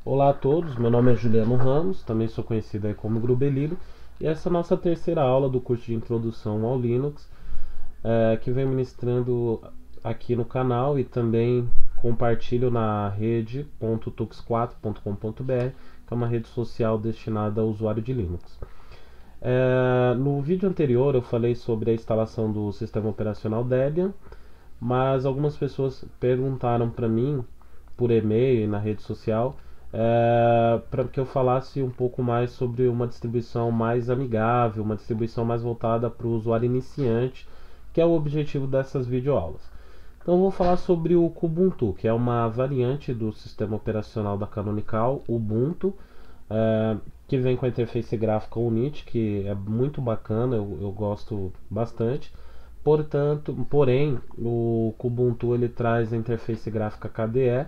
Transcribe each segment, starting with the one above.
Olá a todos, meu nome é Juliano Ramos, também sou conhecido aí como Grubelino, e essa é a nossa terceira aula do curso de Introdução ao Linux, que venho ministrando aqui no canal e também compartilho na rede.tux4.com.br, que é uma rede social destinada ao usuário de Linux. No vídeo anterior eu falei sobre a instalação do sistema operacional Debian, mas algumas pessoas perguntaram para mim por e-mail e na rede social para que eu falasse um pouco mais sobre uma distribuição mais amigável, uma distribuição mais voltada para o usuário iniciante, que é o objetivo dessas videoaulas. Então eu vou falar sobre o Kubuntu, que é uma variante do sistema operacional da Canonical, Ubuntu, é, que vem com a interface gráfica Unity, que é muito bacana, eu gosto bastante. Porém, o Kubuntu ele traz a interface gráfica KDE,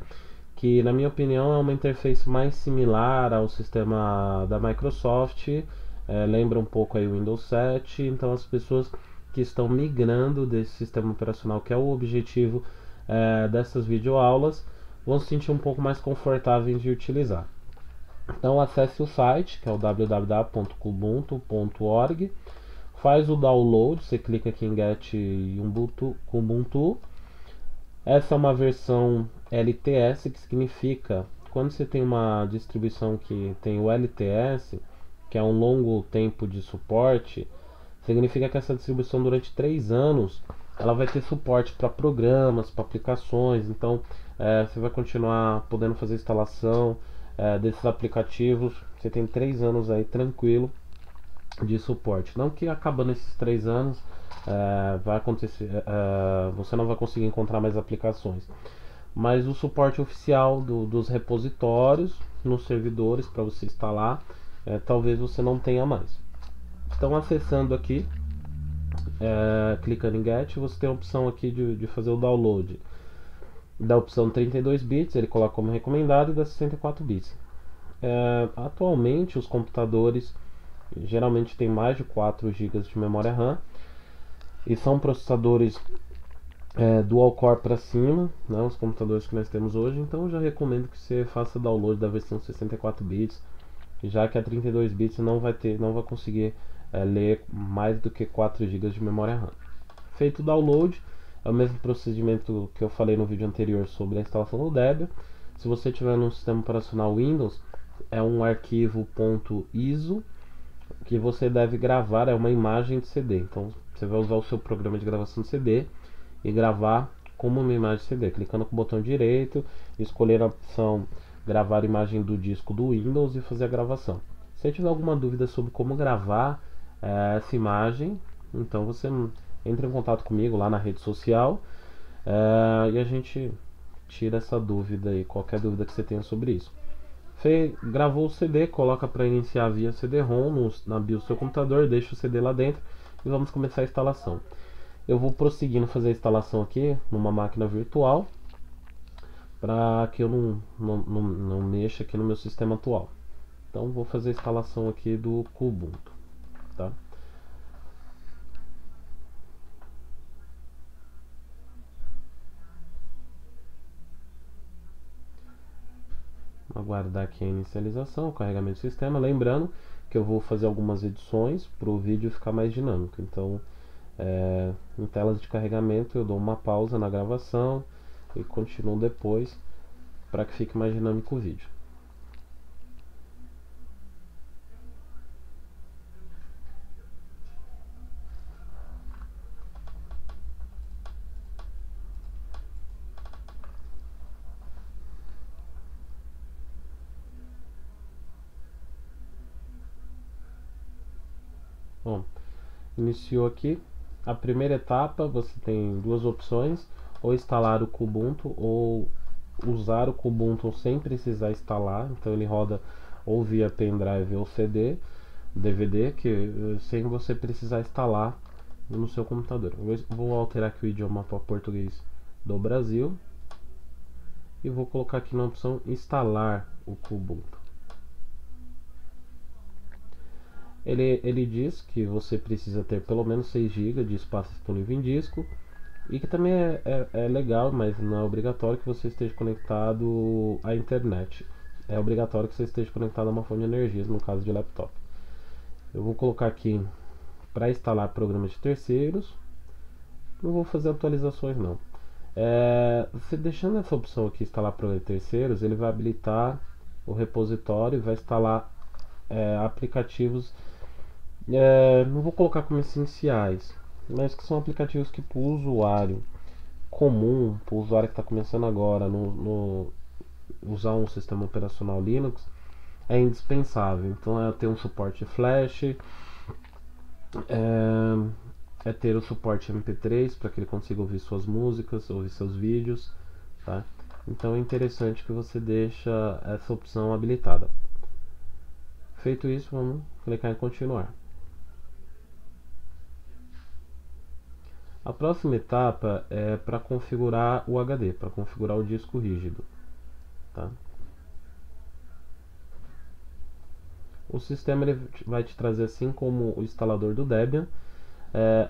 que na minha opinião é uma interface mais similar ao sistema da Microsoft, lembra um pouco aí o Windows 7, então as pessoas que estão migrando desse sistema operacional, que é o objetivo dessas videoaulas, vão se sentir um pouco mais confortáveis de utilizar. Então acesse o site, que é o www.kubuntu.org, faz o download, você clica aqui em Get Ubuntu. Essa é uma versão LTS, que significa, quando você tem uma distribuição que tem o LTS, que é um longo tempo de suporte, significa que essa distribuição durante 3 anos ela vai ter suporte para programas, para aplicações, então você vai continuar podendo fazer instalação desses aplicativos. Você tem 3 anos aí tranquilo de suporte. Não que acabando esses 3 anos vai acontecer, você não vai conseguir encontrar mais aplicações, mas o suporte oficial dos repositórios nos servidores para você instalar, talvez você não tenha mais. Então acessando aqui, clicando em Get, você tem a opção aqui de fazer o download da opção 32 bits, ele coloca como recomendado, e da 64 bits. Atualmente os computadores geralmente têm mais de 4 GB de memória RAM e são processadores dual core para cima, né, os computadores que nós temos hoje. Então eu já recomendo que você faça download da versão 64 bits, já que a 32 bits não vai conseguir ler mais do que 4 GB de memória RAM. Feito o download, é o mesmo procedimento que eu falei no vídeo anterior sobre a instalação do Debian. Se você tiver no sistema operacional Windows, é um arquivo .iso que você deve gravar, é uma imagem de CD. Então você vai usar o seu programa de gravação de CD e gravar como uma imagem de CD, clicando com o botão direito, escolher a opção gravar imagem do disco do Windows e fazer a gravação. Se tiver alguma dúvida sobre como gravar essa imagem, então você entra em contato comigo lá na rede social e a gente tira essa dúvida aí, qualquer dúvida que você tenha sobre isso. Você gravou o CD, coloca para iniciar via CD-ROM na BIOS do seu computador, deixa o CD lá dentro e vamos começar a instalação. Eu vou prosseguindo fazer a instalação aqui numa máquina virtual para que eu não mexa aqui no meu sistema atual. Então vou fazer a instalação aqui do Kubuntu, tá? Aguardar aqui a inicialização, o carregamento do sistema. Lembrando que eu vou fazer algumas edições para o vídeo ficar mais dinâmico. Então, em telas de carregamento, eu dou uma pausa na gravação e continuo depois para que fique mais dinâmico o vídeo. Bom, iniciou aqui. A primeira etapa, você tem duas opções: ou instalar o Kubuntu ou usar o Kubuntu sem precisar instalar. Então ele roda ou via pendrive ou CD, DVD, sem você precisar instalar no seu computador. Eu vou alterar aqui o idioma para português do Brasil e vou colocar aqui na opção instalar o Kubuntu. Ele diz que você precisa ter pelo menos 6 GB de espaço disponível em disco e que também é legal, mas não é obrigatório que você esteja conectado à internet. é obrigatório que você esteja conectado a uma fonte de energia, no caso de laptop. Eu vou colocar aqui para instalar programas de terceiros. Não vou fazer atualizações não. Você deixando essa opção aqui, instalar programas de terceiros, ele vai habilitar o repositório e vai instalar aplicativos, não vou colocar como essenciais, mas que são aplicativos que para o usuário comum, para o usuário que está começando agora no usar um sistema operacional Linux, é indispensável. Então é ter um suporte Flash, ter o suporte MP3 para que ele consiga ouvir suas músicas, ouvir seus vídeos, tá? Então é interessante que você deixe essa opção habilitada. Feito isso, vamos clicar em continuar. A próxima etapa é para configurar o HD, para configurar o disco rígido, tá? O sistema ele vai te trazer, assim como o instalador do Debian,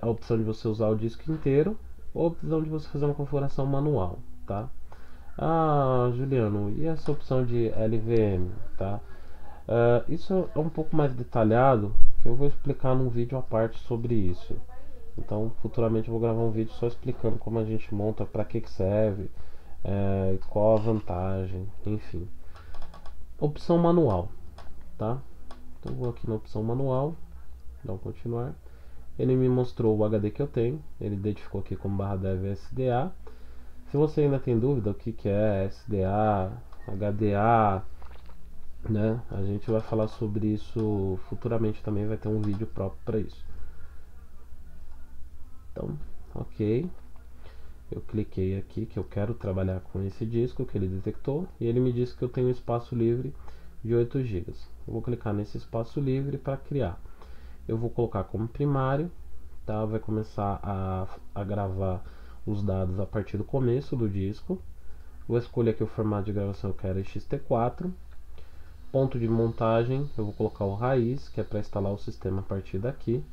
a opção de você usar o disco inteiro ou a opção de você fazer uma configuração manual, tá? Ah, Juliano, e essa opção de LVM, tá? Isso é um pouco mais detalhado, que eu vou explicar num vídeo à parte sobre isso. Então, futuramente eu vou gravar um vídeo só explicando como a gente monta, para que serve, qual a vantagem, enfim. Opção manual, tá? Então vou aqui na opção manual, dar um continuar. Ele me mostrou o HD que eu tenho, ele identificou aqui como /dev SDA. Se você ainda tem dúvida o que é SDA, HDA, né? A gente vai falar sobre isso futuramente também, vai ter um vídeo próprio para isso. Então, ok. Eu cliquei aqui que eu quero trabalhar com esse disco que ele detectou e ele me disse que eu tenho espaço livre de 8 GB. Eu vou clicar nesse espaço livre para criar. Eu vou colocar como primário, tá? Vai começar a gravar os dados a partir do começo do disco. Vou escolher aqui o formato de gravação que eu quero, XT4. Ponto de montagem, eu vou colocar o raiz, que é para instalar o sistema a partir daqui.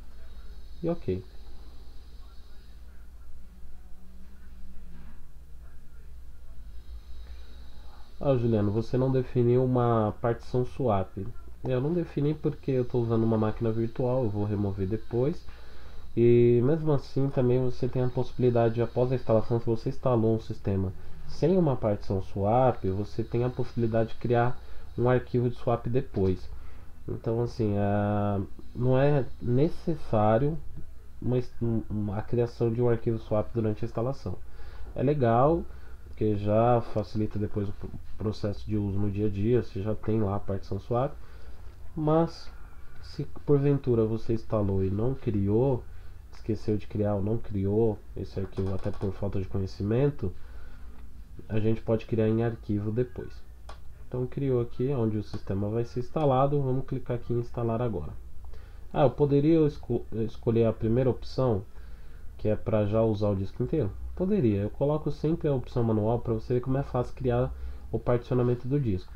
E ok. Juliano, você não definiu uma partição swap. Eu não defini porque eu estou usando uma máquina virtual, eu vou remover depois. E mesmo assim também você tem a possibilidade, após a instalação, se você instalou um sistema sem uma partição swap, você tem a possibilidade de criar um arquivo de swap depois. Então assim, não é necessário a criação de um arquivo swap durante a instalação. É legal, porque já facilita depois o processo de uso no dia a dia, você já tem lá a partição swap, mas se porventura você instalou e não criou, esqueceu de criar ou não criou esse arquivo até por falta de conhecimento, a gente pode criar em arquivo depois. Então criou aqui onde o sistema vai ser instalado, vamos clicar aqui em instalar agora. Eu poderia escolher a primeira opção, que é para já usar o disco inteiro? Poderia, eu coloco sempre a opção manual para você ver como é fácil criar o particionamento do disco.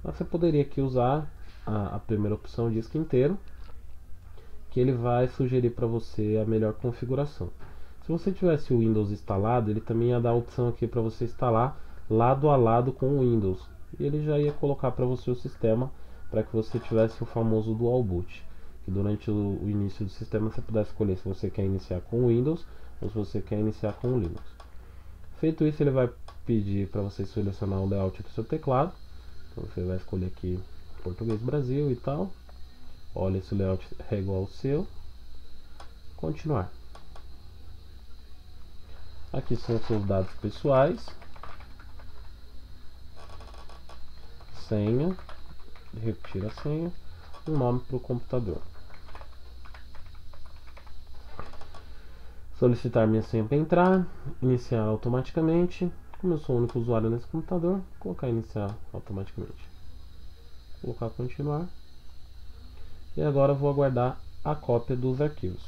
Mas você poderia aqui usar a primeira opção, disco inteiro, que ele vai sugerir para você a melhor configuração. Se você tivesse o Windows instalado, ele também ia dar a opção aqui para você instalar lado a lado com o Windows. E ele já ia colocar para você o sistema para que você tivesse o famoso Dual Boot. Que durante o início do sistema você pudesse escolher se você quer iniciar com o Windows ou se você quer iniciar com o Linux. Feito isso, ele vai pedir para você selecionar o layout do seu teclado. Então você vai escolher aqui Português Brasil e tal. Olha, esse layout é igual ao seu. Continuar. Aqui são os seus dados pessoais. Senha. Repetir a senha. Um nome para o computador. Solicitar minha senha para entrar. Iniciar automaticamente. Como eu sou o único usuário nesse computador, colocar iniciar automaticamente. Colocar continuar. E agora vou aguardar a cópia dos arquivos.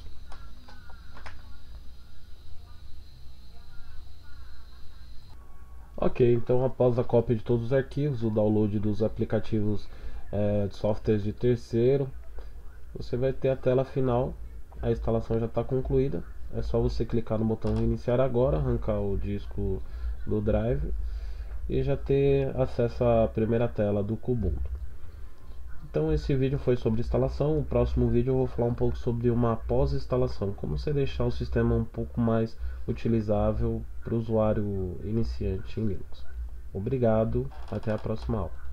Ok, então após a cópia de todos os arquivos, o download dos aplicativos de softwares de terceiro, você vai ter a tela final, a instalação já está concluída. É só você clicar no botão reiniciar agora, arrancar o disco do drive e já ter acesso à primeira tela do Kubuntu. Então esse vídeo foi sobre instalação. O próximo vídeo eu vou falar um pouco sobre uma pós-instalação, como você deixar o sistema um pouco mais utilizável para o usuário iniciante em Linux. Obrigado, até a próxima aula.